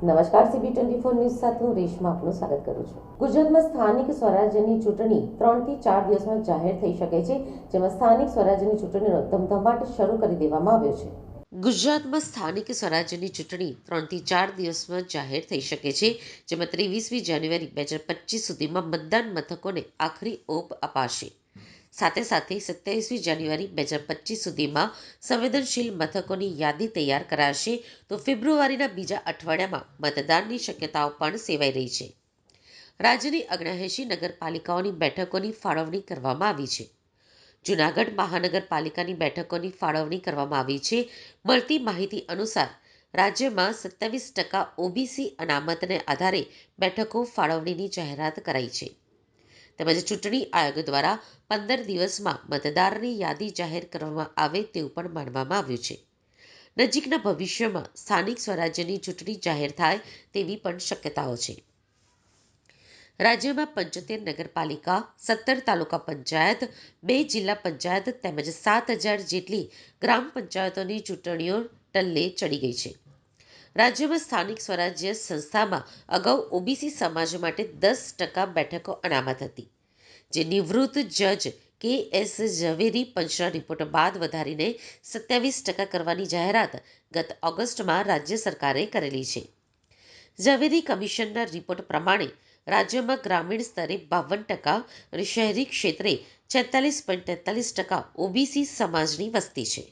નમસ્કાર, CB24 news સાથે હું રેશમા આપનું સ્વાગત કરું છું। ગુજરાતમાં સ્થાનિક સ્વરાજ્યની ચૂંટણી 3 થી 4 દિવસમાં જાહેર થઈ શકે છે, જેમાં સ્થાનિક સ્વરાજ્યની ચૂંટણીનો ધમધમાટ શરૂ કરી દેવામાં આવ્યો છે। ગુજરાતમાં સ્થાનિક સ્વરાજ્યની ચૂંટણી 3 થી 4 દિવસમાં જાહેર થઈ શકે છે, જેમાં 23મી જાન્યુઆરી 2025 સુધીમાં મતદાન મથકોને આખરી ઓપ અપાશે। સાથે સાથે 27મી જાન્યુઆરી 2025 સુધીમાં સંવેદનશીલ મથકોની યાદી તૈયાર કરાશે, તો ફેબ્રુઆરીના બીજા અઠવાડિયામાં મતદાનની શક્યતાઓ પણ સેવાઈ રહી છે। રાજ્યની 79 નગરપાલિકાઓની બેઠકોની ફાળવણી કરવામાં આવી છે। જૂનાગઢ મહાનગરપાલિકાની બેઠકોની ફાળવણી કરવામાં આવી છે। મળતી માહિતી અનુસાર રાજ્યમાં 27% OBC અનામતને આધારે બેઠકો ફાળવણીની જાહેરાત કરાઈ છે। તેમજ ચૂંટણી આયોગ દ્વારા 15 દિવસમાં મતદારની યાદી જાહેર કરવામાં આવે તેવું પણ માનવામાં આવ્યું છે। નજીકના ભવિષ્યમાં સ્થાનિક સ્વરાજ્યની ચૂંટણી જાહેર થાય તેવી પણ શક્યતાઓ છે। રાજ્યમાં 75 નગરપાલિકા, 17 તાલુકા પંચાયત, 2 જિલ્લા પંચાયત તેમજ 7,000 જેટલી ગ્રામ પંચાયતોની ચૂંટણીઓ ટલ્લે ચડી ગઈ છે। રાજ્યમાં સ્થાનિક સ્વરાજ્ય સંસ્થામાં અગાઉ OBC સમાજ માટે 10% બેઠકો અનામત હતી, જે નિવૃત્ત જજ KS ઝવેરી પંચના રિપોર્ટ બાદ વધારીને 27% કરવાની જાહેરાત ગત ઓગસ્ટમાં રાજ્ય સરકારે કરેલી છે। ઝવેરી કમિશનના રિપોર્ટ પ્રમાણે રાજ્યમાં ગ્રામીણ સ્તરે 52% અને શહેરી ક્ષેત્રે 46.43% OBC સમાજની વસ્તી છે।